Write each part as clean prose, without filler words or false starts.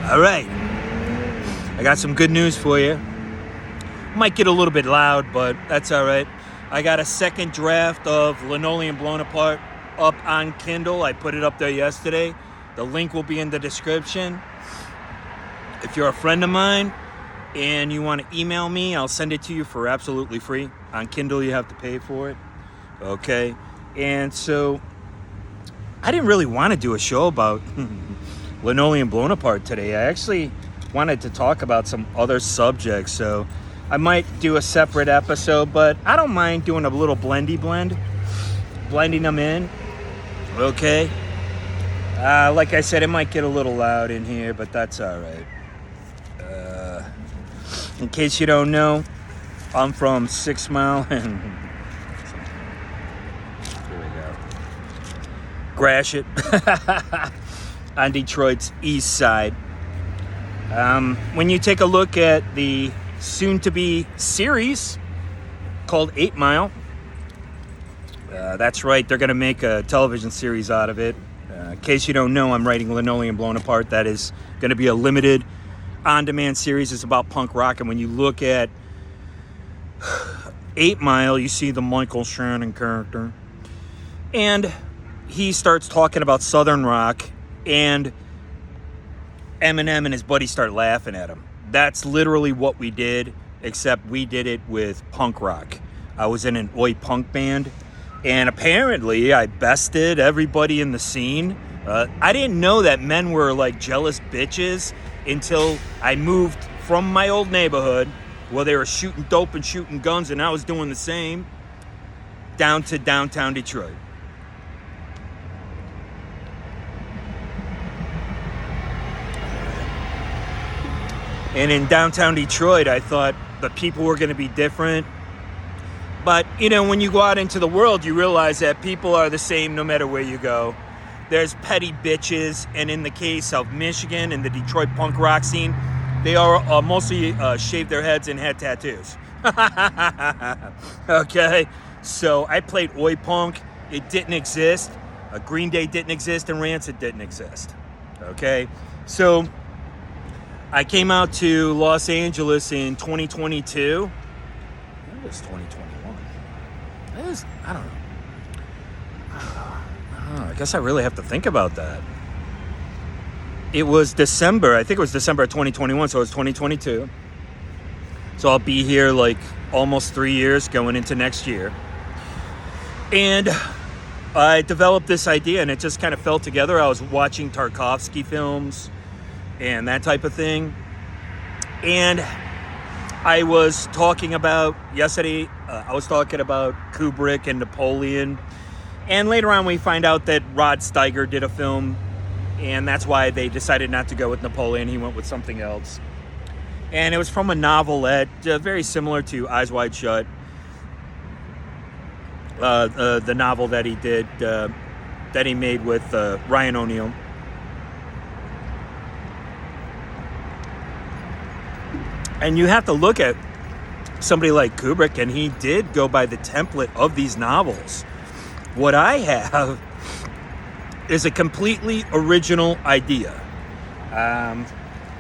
All right, I got some good news for you. Might get a little bit loud, but that's all right. I got a second draft of Linoleum Blown Apart up on Kindle. I put it up there yesterday. The link will be in the description. If you're a friend of mine and you want to email me, I'll send it to you for absolutely free. On Kindle, you have to pay for it. Okay? And so I didn't really want to do a show about Linoleum Blown Apart today. I actually wanted to talk about some other subjects, so I might do a separate episode, but I don't mind doing a little blending them in. Okay? Like I said, it might get a little loud in here, but that's all right. In case you don't know, I'm from 6 Mile and here we go. Gratiot on Detroit's east side. When you take a look at the soon-to-be series called 8 Mile, that's right, they're going to make a television series out of it. In case you don't know, I'm writing Linoleum Blown Apart. That is going to be a limited on-demand series. It's about punk rock, and when you look at 8 Mile, you see the Michael Shannon character, and he starts talking about Southern rock, and Eminem and his buddies start laughing at him. That's literally what we did, except we did it with punk rock. I was in an oi punk band, and apparently I bested everybody in the scene. I didn't know that men were like jealous bitches until I moved from my old neighborhood where they were shooting dope and shooting guns, and I was doing the same, down to downtown Detroit. And in downtown Detroit, I thought the people were going to be different. But, you know, when you go out into the world, you realize that people are the same no matter where you go. There's petty bitches, and in the case of Michigan and the Detroit punk rock scene, they are mostly shaved their heads and had tattoos. Okay? So I played oi punk. It didn't exist. Green Day didn't exist, and Rancid didn't exist. Okay? So I came out to Los Angeles in 2022. It was 2021. It was, I don't know. I guess I really have to think about that. It was December. I think it was December of 2021, so it was 2022. So I'll be here like almost 3 years going into next year. And I developed this idea, and it just kind of fell together. I was watching Tarkovsky films and that type of thing. And I was talking about, yesterday, I was talking about Kubrick and Napoleon. And later on we find out that Rod Steiger did a film, and that's why they decided not to go with Napoleon. He went with something else. And it was from a novelette, very similar to Eyes Wide Shut. The novel that he did, that he made with Ryan O'Neal. And you have to look at somebody like Kubrick, and he did go by the template of these novels. What I have is a completely original idea.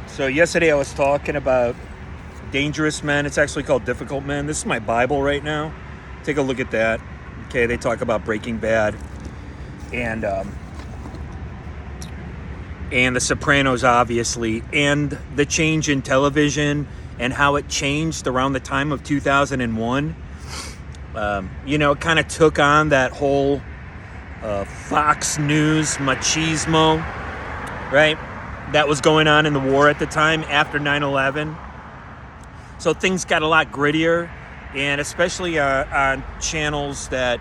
So yesterday I was talking about Dangerous Men. It's actually called Difficult Men. This is my Bible right now. Take a look at that. Okay, they talk about Breaking Bad and The Sopranos, obviously, and the change in television and how it changed around the time of 2001. You know, it kind of took on that whole Fox News machismo, right? That was going on in the war at the time after 9/11. So things got a lot grittier, and especially on channels that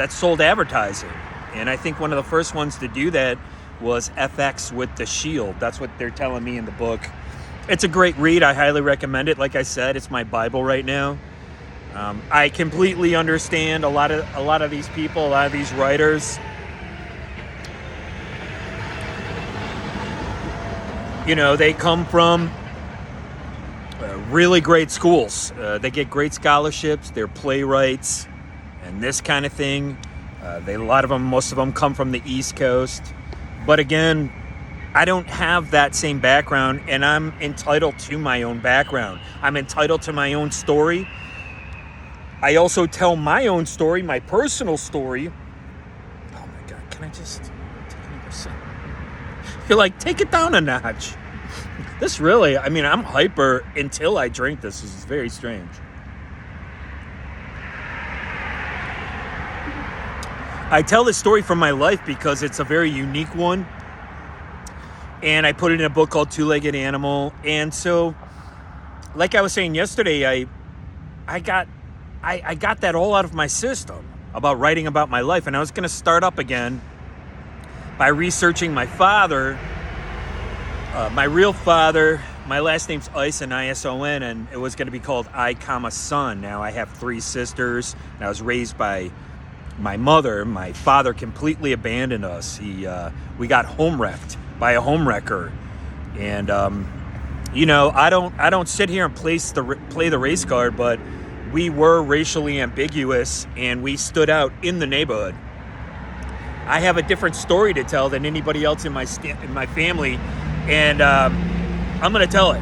sold advertising. And I think one of the first ones to do that was FX with The Shield. That's what they're telling me in the book. It's a great read. I highly recommend it. Like I said, it's my Bible right now. I completely understand a lot of these people, a lot of these writers. You know, they come from really great schools. They get great scholarships. They're playwrights and this kind of thing. Most of them come from the East Coast. But again, I don't have that same background, and I'm entitled to my own background. I'm entitled to my own story. I also tell my own story, my personal story. Oh my God, can I just take another sip? You're like, take it down a notch. This really, I mean, I'm hyper until I drink this. This is very strange. I tell this story from my life because it's a very unique one. And I put it in a book called Two-Legged Animal. And so, like I was saying yesterday, I got that all out of my system about writing about my life. And I was going to start up again by researching my father, my real father. My last name's Ison, I-S-O-N, and it was going to be called I, Son. Now I have 3 sisters, and I was raised by my mother. My father completely abandoned us. We got home wrecked by a home wrecker, and I don't sit here and play the race card, but we were racially ambiguous, and we stood out in the neighborhood. I have a different story to tell than anybody else in my family, and I'm going to tell it,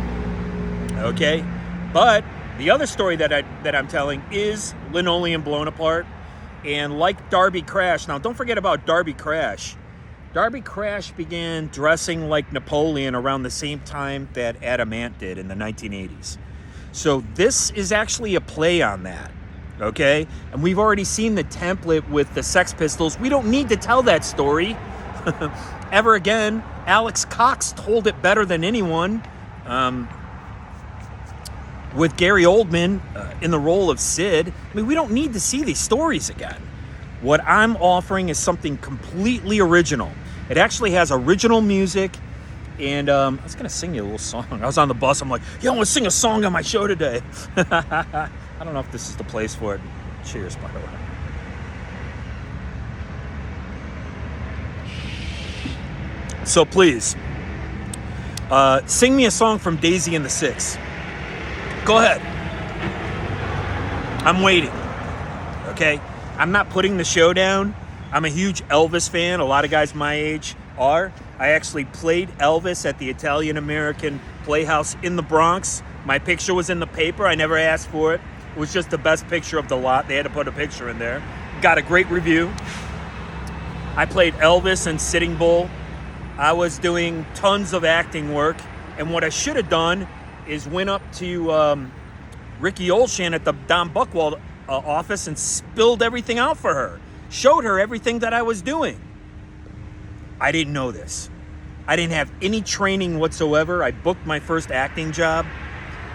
okay? But the other story that I'm telling is Linoleum Blown Apart, and like Darby Crash. Now, don't forget about Darby Crash. Darby Crash began dressing like Napoleon around the same time that Adam Ant did in the 1980s. So this is actually a play on that, okay? And we've already seen the template with the Sex Pistols. We don't need to tell that story ever again. Alex Cox told it better than anyone, with Gary Oldman in the role of Sid. I mean, we don't need to see these stories again. What I'm offering is something completely original. It actually has original music, and I was going to sing you a little song. I was on the bus. I'm like, yeah, I want to sing a song on my show today. I don't know if this is the place for it. Cheers, by the way. So please, sing me a song from Daisy and the Six. Go ahead. I'm waiting, okay? I'm not putting the show down. I'm a huge Elvis fan. A lot of guys my age are. I actually played Elvis at the Italian-American Playhouse in the Bronx. My picture was in the paper. I never asked for it. It was just the best picture of the lot. They had to put a picture in there. Got a great review. I played Elvis in Sitting Bull. I was doing tons of acting work. And what I should have done is went up to Ricky Olshan at the Don Buchwald office and spilled everything out for her. Showed her everything that I was doing. I didn't know this. I didn't have any training whatsoever. I booked my first acting job.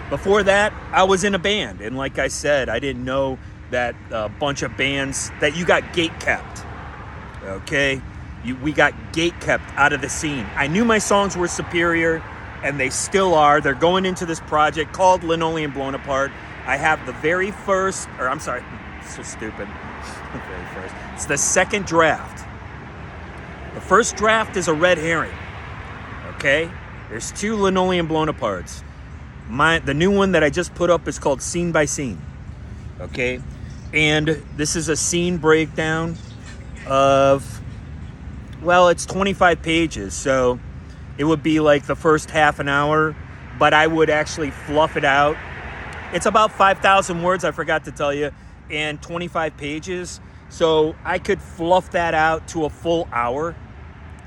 Before that, I was in a band. And like I said, I didn't know that a bunch of bands, that you got gate kept. Okay? We got gate kept out of the scene. I knew my songs were superior, and they still are. They're going into this project called Linoleum Blown Apart. I have the very first, or I'm sorry, so stupid. The very first. It's the second draft. The first draft is a red herring. Okay? There's 2 Linoleum Blown Aparts. The new one that I just put up is called Scene by Scene. Okay? And this is a scene breakdown of, well, it's 25 pages, so it would be like the first half an hour, but I would actually fluff it out. It's about 5,000 words, I forgot to tell you, and 25 pages. So I could fluff that out to a full hour.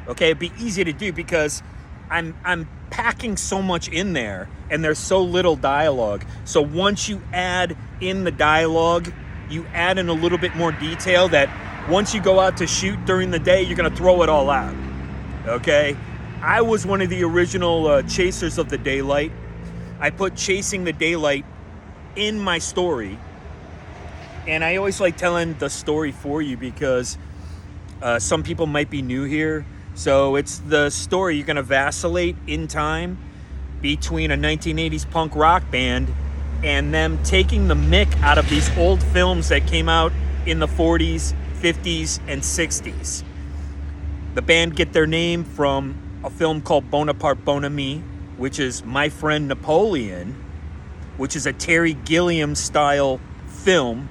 Okay, it'd be easy to do because I'm packing so much in there, and there's so little dialogue. So once you add in the dialogue, you add in a little bit more detail that once you go out to shoot during the day, you're gonna throw it all out. Okay? I was one of the original chasers of the daylight. I put chasing the daylight in my story. And I always like telling the story for you because some people might be new here. So it's the story. You're going to vacillate in time between a 1980s punk rock band and them taking the mick out of these old films that came out in the 40s, 50s, and 60s. The band get their name from a film called Bonaparte Bon Ami, which is My Friend Napoleon, which is a Terry Gilliam style film.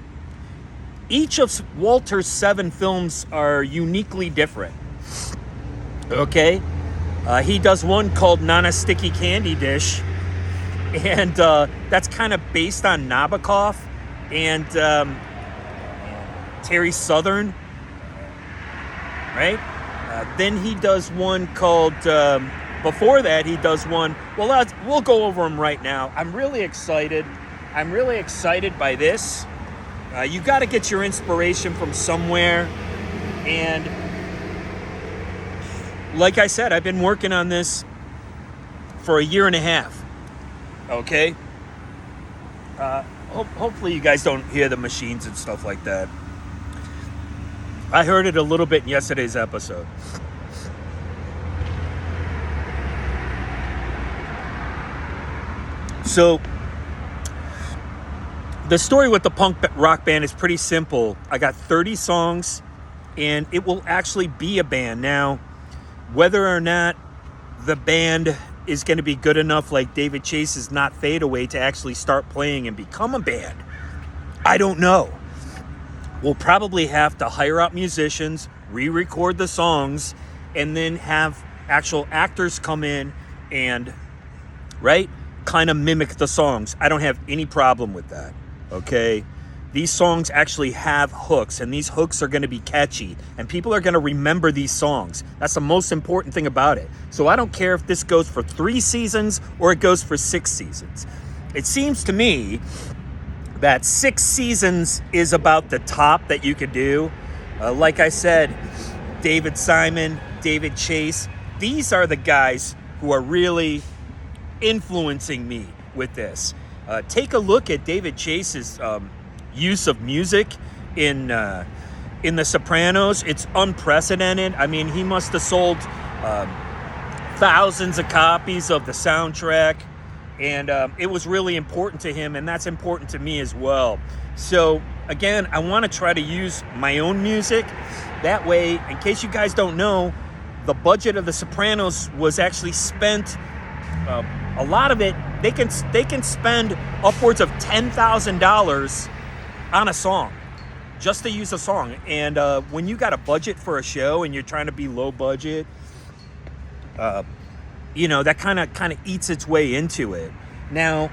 Each of Walter's 7 films are uniquely different. Okay? He does one called Nana Sticky Candy Dish, and that's kind of based on Nabokov and Terry Southern, right? Then he does one called, before that he does one, well, we'll go over them right now. I'm really excited by this. You got to get your inspiration from somewhere, and like I said, I've been working on this for a year and a half, okay? Hopefully you guys don't hear the machines and stuff like that. I heard it a little bit in yesterday's episode. So, the story with the punk rock band is pretty simple. I got 30 songs, and it will actually be a band. Now, whether or not the band is going to be good enough, like David Chase's Not Fade Away, to actually start playing and become a band, I don't know. We'll probably have to hire out musicians, re-record the songs, and then have actual actors come in and, right, kind of mimic the songs. I don't have any problem with that, okay? These songs actually have hooks, and these hooks are going to be catchy, and people are going to remember these songs. That's the most important thing about it. So I don't care if this goes for 3 seasons or it goes for 6 seasons. It seems to me that 6 seasons is about the top that you could do. Like I said, David Simon, David Chase, these are the guys who are really influencing me with this. Take a look at David Chase's use of music in The Sopranos. It's unprecedented. I mean, he must have sold thousands of copies of the soundtrack, and it was really important to him, and that's important to me as well. So again, I want to try to use my own music. That way, in case you guys don't know, the budget of The Sopranos was actually spent, a lot of it, they can spend upwards of $10,000 on a song, just to use a song. And when you got a budget for a show and you're trying to be low budget, that kind of eats its way into it. Now,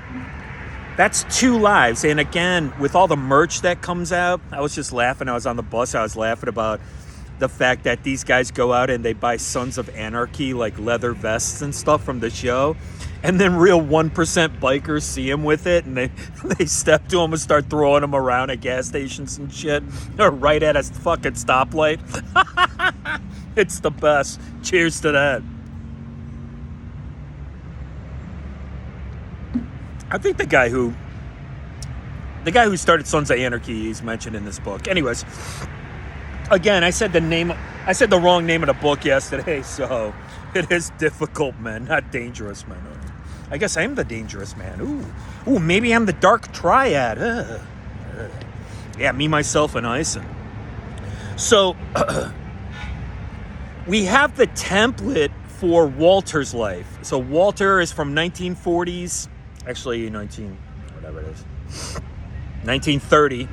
that's 2 lives. And again, with all the merch that comes out, I was just laughing. I was on the bus. I was laughing about the fact that these guys go out and they buy Sons of Anarchy, like leather vests and stuff from the show. And then real 1% bikers see him with it, and they step to him and start throwing him around at gas stations and shit. Or right at a fucking stoplight. It's the best. Cheers to that. I think the guy who started Sons of Anarchy is mentioned in this book. Anyways, again, I said the wrong name of the book yesterday, so it is Difficult Men, not Dangerous Men. I guess I am the dangerous man. Ooh, maybe I'm the dark triad. Yeah, me, myself, and Ison. So, we have the template for Walter's life. So Walter is from 1940s, actually 1930,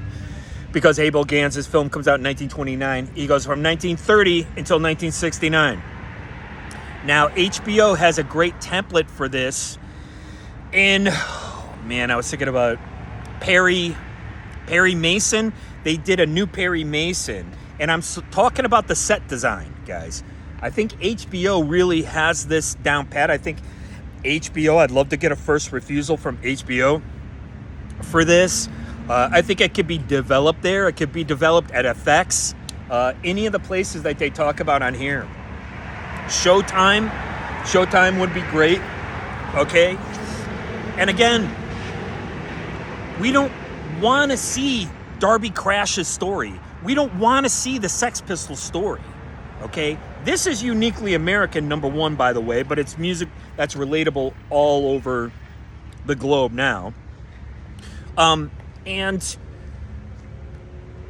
because Abel Gans' film comes out in 1929. He goes from 1930 until 1969. Now, HBO has a great template for this. And, I was thinking about Perry Mason. They did a new Perry Mason. And I'm talking about the set design, guys. I think HBO really has this down pat. I think HBO, I'd love to get a first refusal from HBO for this. I think it could be developed there. It could be developed at FX. Any of the places that they talk about on here. Showtime would be great. Okay? And again, we don't want to see Darby Crash's story. We don't want to see the Sex Pistols story. Okay? This is uniquely American, number one, by the way, but it's music that's relatable all over the globe now. And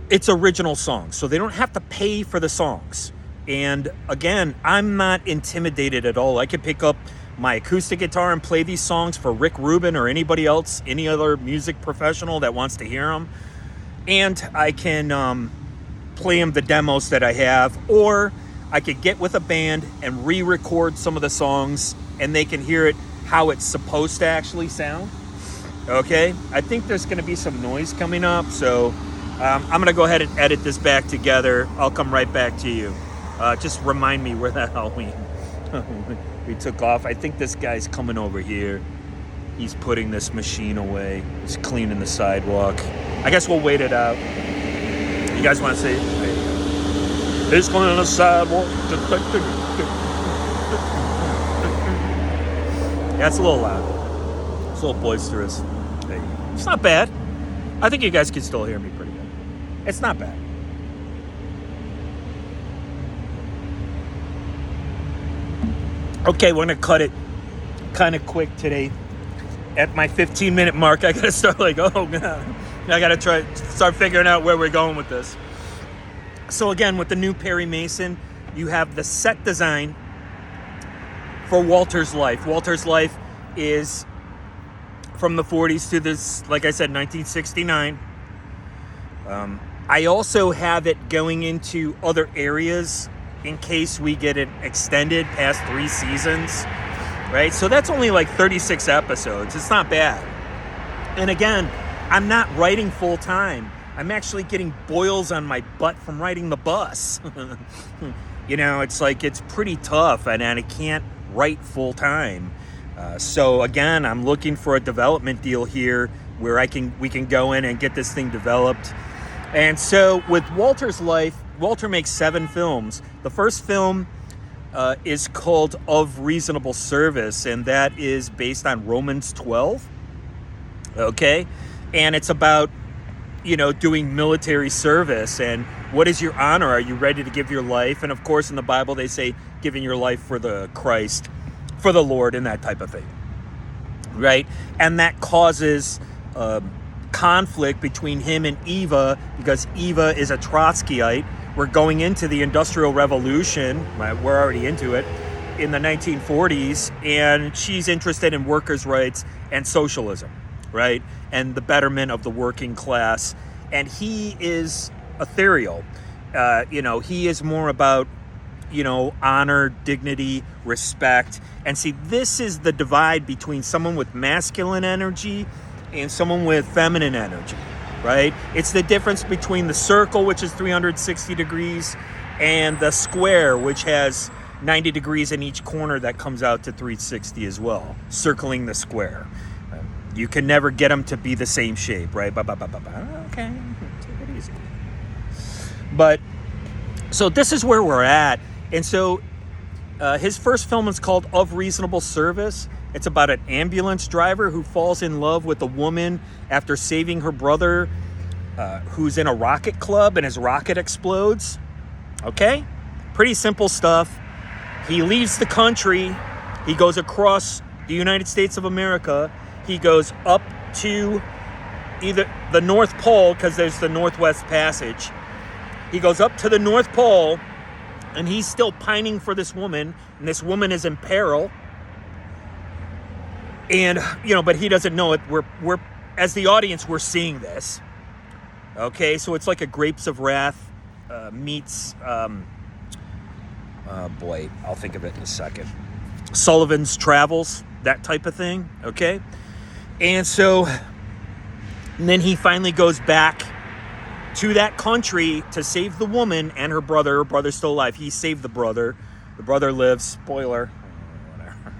it's original songs, so they don't have to pay for the songs. And again, I'm not intimidated at all. I could pick up my acoustic guitar and play these songs for Rick Rubin or anybody else, any other music professional that wants to hear them. And I can play them the demos that I have, or I could get with a band and re-record some of the songs, and they can hear it how it's supposed to actually sound. Okay, I think there's going to be some noise coming up, so I'm going to go ahead and edit this back together. I'll come right back to you. Just remind me where the hell we took off. I think this guy's coming over here. He's putting this machine away. He's cleaning the sidewalk. I guess we'll wait it out. You guys want to say it? He's cleaning the sidewalk. Yeah, it's a little loud. It's a little boisterous. It's not bad. I think you guys can still hear me pretty good. It's not bad. Okay, we're going to cut it kind of quick today. At my 15-minute mark, I got to start like, oh, God. I got to start figuring out where we're going with this. So again, with the new Perry Mason, you have the set design for Walter's Life. Walter's Life is from the 40s to this, like I said, 1969. I also have it going into other areas in case we get it extended past 3 seasons, right? So that's only like 36 episodes. It's not bad. And again, I'm not writing full time. I'm actually getting boils on my butt from riding the bus. You know, it's like, it's pretty tough, and I can't write full time. So again, I'm looking for a development deal here where we can go in and get this thing developed. And so with Walter's Life, Walter makes 7 films. The first film is called Of Reasonable Service, and that is based on Romans 12. Okay? And it's about, you know, doing military service and what is your honor? Are you ready to give your life? And of course, in the Bible, they say giving your life for the Christ, for the Lord, and that type of thing, right? And that causes conflict between him and Eva, because Eva is a Trotskyite. We're going into the Industrial Revolution, right? We're already into it, in the 1940s, and she's interested in workers' rights and socialism, right? And the betterment of the working class. And he is ethereal. You know, he is more about, you know, honor, dignity, respect. And see, this is the divide between someone with masculine energy and someone with feminine energy, right? It's the difference between the circle, which is 360 degrees, and the square, which has 90 degrees in each corner that comes out to 360 as well, circling the square. You can never get them to be the same shape, right? Okay, take it easy. But, so this is where we're at. And so his first film is called Of Reasonable Service. It's about an ambulance driver who falls in love with a woman after saving her brother who's in a rocket club, and his rocket explodes. Okay? Pretty simple stuff. He leaves the country. He goes across the United States of America. He goes up to either the North Pole, because there's the Northwest Passage. He goes up to the North Pole, and he's still pining for this woman, and this woman is in peril. And, you know, but he doesn't know it. We're as the audience, we're seeing this. Okay, so it's like a Grapes of Wrath meets, boy, I'll think of it in a second. Sullivan's Travels, that type of thing, okay? And so, and then he finally goes back to that country to save the woman and her brother. Her brother's still alive. He saved the brother. The brother lives, spoiler, whatever.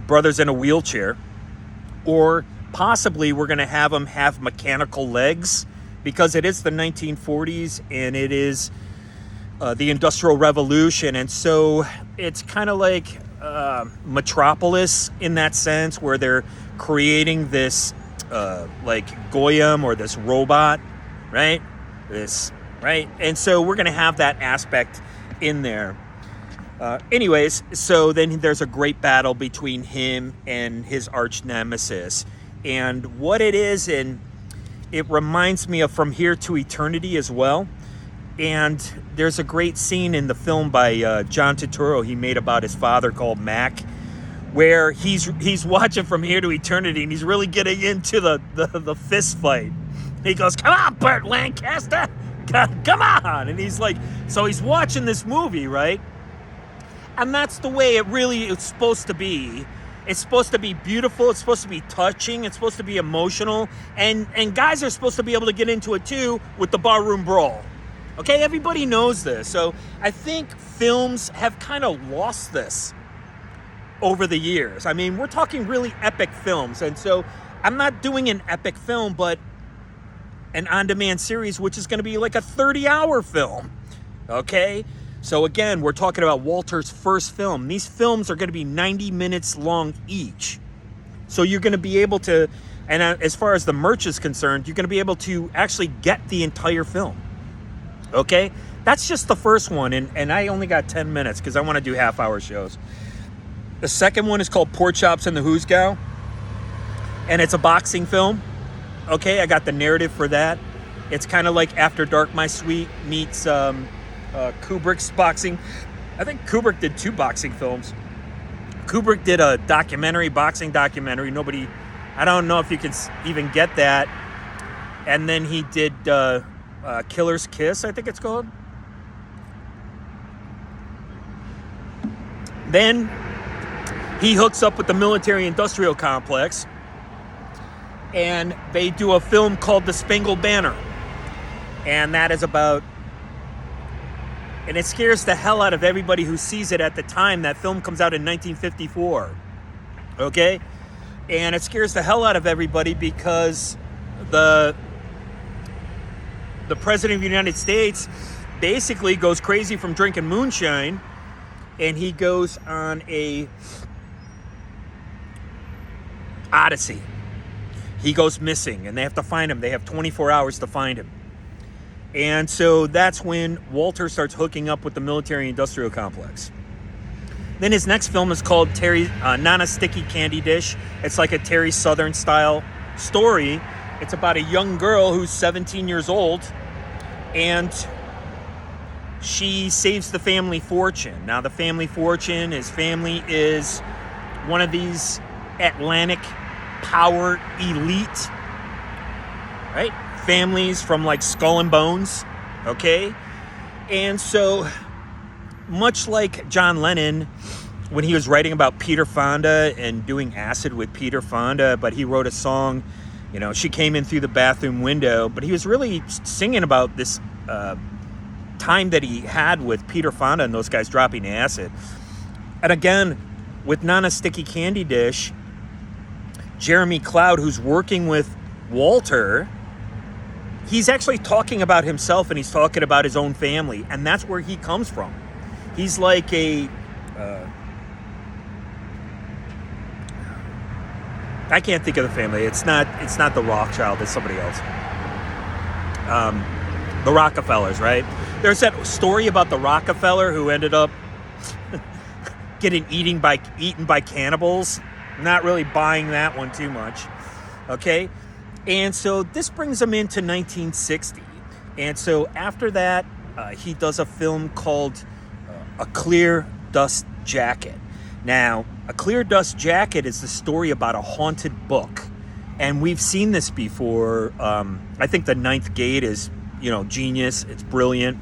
Brother's in a wheelchair. Or possibly we're going to have him have mechanical legs, because it is the 1940s and it is the Industrial Revolution. And so it's kind of like Metropolis in that sense, where they're creating this like Goyim, or this robot, right? Right? And so we're going to have that aspect in there. Anyways, so then there's a great battle between him and his arch nemesis. And what it is, and it reminds me of From Here to Eternity as well. And there's a great scene in the film by John Turturro he made about his father called Mac, where he's watching From Here to Eternity, and he's really getting into the fist fight. He goes, "Come on, Burt Lancaster, come on!" And he's like, so he's watching this movie, right? And that's the way it really is supposed to be. It's supposed to be beautiful. It's supposed to be touching. It's supposed to be emotional. And guys are supposed to be able to get into it too with the barroom brawl. Okay, everybody knows this. So I think films have kind of lost this over the years. I mean, we're talking really epic films. And so I'm not doing an epic film, but an on-demand series, which is going to be like a 30-hour film. Okay? So again, we're talking about Walter's first film. These films are going to be 90 minutes long each. So you're going to be able to, and as far as the merch is concerned, you're going to be able to actually get the entire film. Okay? That's just the first one, and I only got 10 minutes because I want to do half-hour shows. The second one is called Pork Chops and the Hoosgow, and it's a boxing film. Okay, I got the narrative for that. It's kind of like After Dark, My Sweet meets Kubrick's boxing. I think Kubrick did 2 boxing films. Kubrick did a boxing documentary. I don't know if you can even get that. And then he did Killer's Kiss, I think it's called. Then he hooks up with the military-industrial complex, and they do a film called The Spangled Banner. And that is about, and it scares the hell out of everybody who sees it at the time. That film comes out in 1954. Okay? And it scares the hell out of everybody because the President of the United States basically goes crazy from drinking moonshine, and he goes on a odyssey. He goes missing, and they have to find him. They have 24 hours to find him. And so that's when Walter starts hooking up with the military-industrial complex. Then his next film is called Nana Sticky Candy Dish. It's like a Terry Southern-style story. It's about a young girl who's 17 years old, and she saves the family fortune. Now, the family fortune, his family is one of these Atlantic power elite, right? Families from like Skull and Bones, okay? And so, much like John Lennon, when he was writing about Peter Fonda and doing acid with Peter Fonda, but he wrote a song, you know, she came in through the bathroom window, but he was really singing about this time that he had with Peter Fonda and those guys dropping acid. And again, with Nana Sticky Candy Dish, Jeremy Cloud, who's working with Walter, he's actually talking about himself, and he's talking about his own family, and that's where he comes from. He's like a I can't think of the family. It's not the Rothschild. It's somebody else. The Rockefellers, right? There's that story about the Rockefeller who ended up getting eaten by cannibals. Not really buying that one too much. Okay? And so this brings him into 1960. And so after that, he does a film called A Clear Dust Jacket. Now, A Clear Dust Jacket is the story about a haunted book. And we've seen this before. I think The Ninth Gate is, genius. It's brilliant.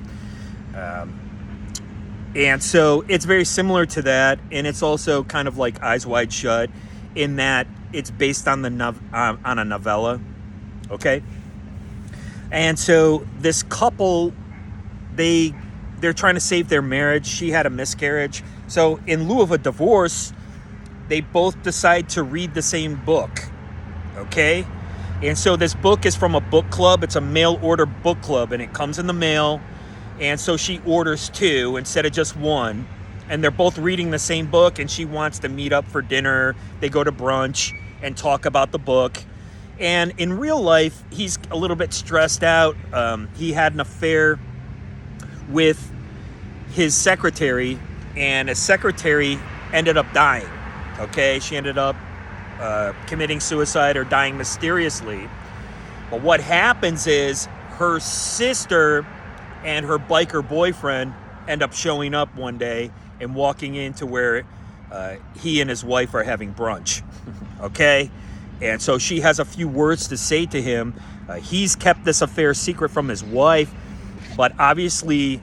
And so it's very similar to that. And it's also kind of like Eyes Wide Shut in that it's based on on a novella. Okay? And so this couple, they're trying to save their marriage. She had a miscarriage. So in lieu of a divorce, they both decide to read the same book. Okay? And so this book is from a book club. It's a mail order book club, and it comes in the mail. And so she orders 2 instead of just 1. And they're both reading the same book, and she wants to meet up for dinner. They go to brunch and talk about the book. And in real life, he's a little bit stressed out. He had an affair with his secretary, and his secretary ended up dying. Okay, she ended up committing suicide or dying mysteriously. But what happens is her sister and her biker boyfriend end up showing up one day and walking into where he and his wife are having brunch. Okay? And so she has a few words to say to him. He's kept this affair secret from his wife, but obviously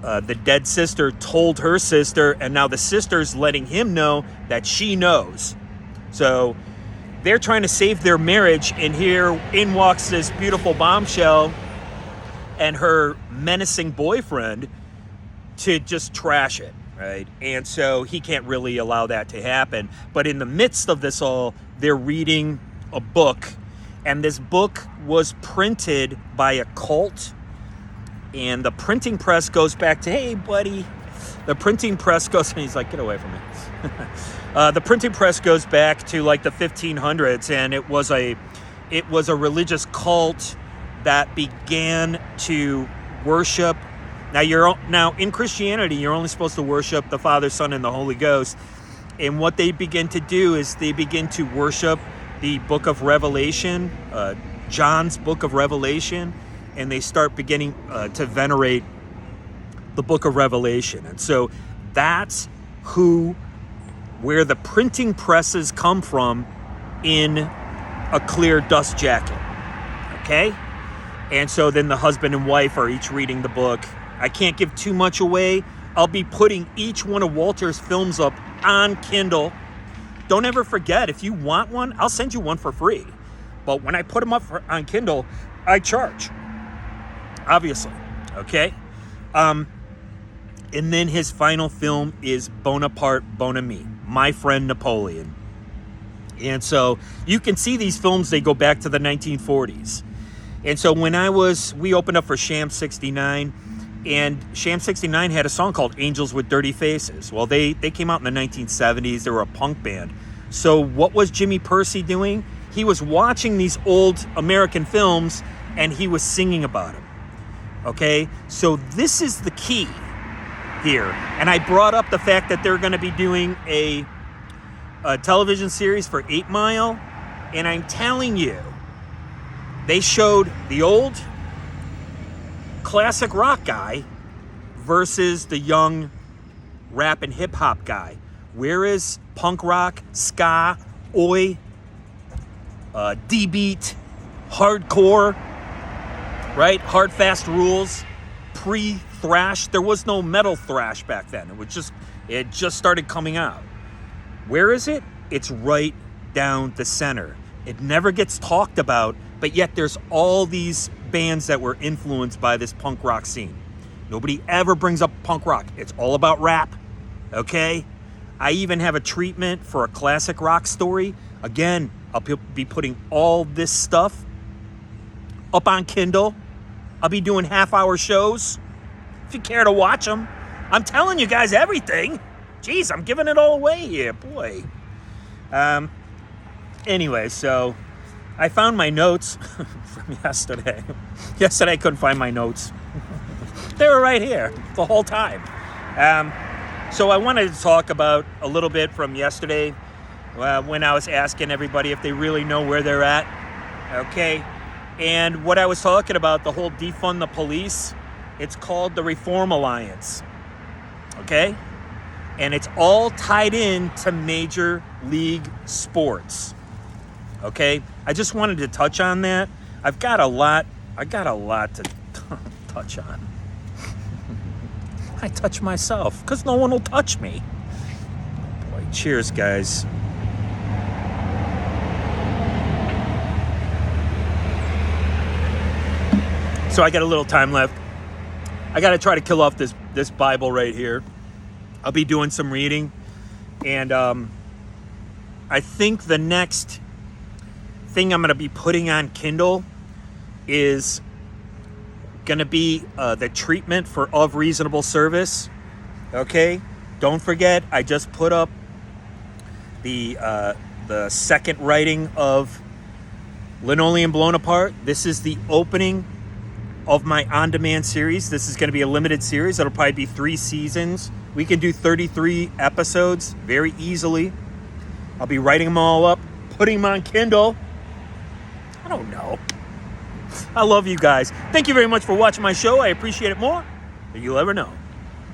the dead sister told her sister, and now the sister's letting him know that she knows. So they're trying to save their marriage, and here in walks this beautiful bombshell and her menacing boyfriend to just trash it, right? And so he can't really allow that to happen. But in the midst of this all, they're reading a book, and this book was printed by a cult. And the printing press goes back to, hey, buddy. The printing press goes, and he's like, get away from me. The printing press goes back to like the 1500s, and it was a religious cult that began to worship. Now in Christianity, you're only supposed to worship the Father, Son, and the Holy Ghost. And what they begin to do is they begin to worship the book of Revelation, John's book of Revelation. And they start beginning to venerate the book of Revelation. And so that's where the printing presses come from in a clear dust jacket. Okay? And so then the husband and wife are each reading the book. I can't give too much away. I'll be putting each one of Walter's films up on Kindle. Don't ever forget, if you want one, I'll send you one for free. But when I put them up on Kindle, I charge. Obviously, okay? And then his final film is Bonaparte, Bon Ami, My Friend Napoleon. And so you can see these films, they go back to the 1940s. And so when we opened up for Sham 69, and Sham 69 had a song called Angels with Dirty Faces. Well, they came out in the 1970s. They were a punk band. So what was Jimmy Percy doing? He was watching these old American films, and he was singing about them. Okay, so this is the key here. And I brought up the fact that they're going to be doing a television series for 8 Mile. And I'm telling you, they showed the old classic rock guy versus the young rap and hip hop guy. Where is punk rock, ska, oi, D-beat, hardcore, right? Hard, fast rules, pre-thrash. There was no metal thrash back then. It just started coming out. Where is it? It's right down the center. It never gets talked about, but yet there's all these bands that were influenced by this punk rock scene. Nobody ever brings up punk rock. It's all about rap, okay? I even have a treatment for a classic rock story. Again, I'll be putting all this stuff up on Kindle. I'll be doing half-hour shows if you care to watch them. I'm telling you guys everything. Jeez, I'm giving it all away here, boy. Anyway, so I found my notes from yesterday. Yesterday I couldn't find my notes. They were right here the whole time. So I wanted to talk about a little bit from yesterday when I was asking everybody if they really know where they're at. Okay. And what I was talking about, the whole defund the police, it's called the Reform Alliance. Okay? And it's all tied in to Major League Sports. Okay? I just wanted to touch on that. I got a lot to touch on. I touch myself because no one will touch me. Boy, cheers, guys. So I got a little time left. I got to try to kill off this Bible right here. I'll be doing some reading. And I think the next thing I'm going to be putting on Kindle is going to be the treatment for Of Reasonable Service. Okay? Don't forget, I just put up the second writing of Linoleum Blown Apart. This is the opening of my on-demand series. This is going to be a limited series. It'll probably be 3 seasons. We can do 33 episodes very easily. I'll be writing them all up, putting them on Kindle. I don't know. I love you guys. Thank you very much for watching my show. I appreciate it more than you'll ever know.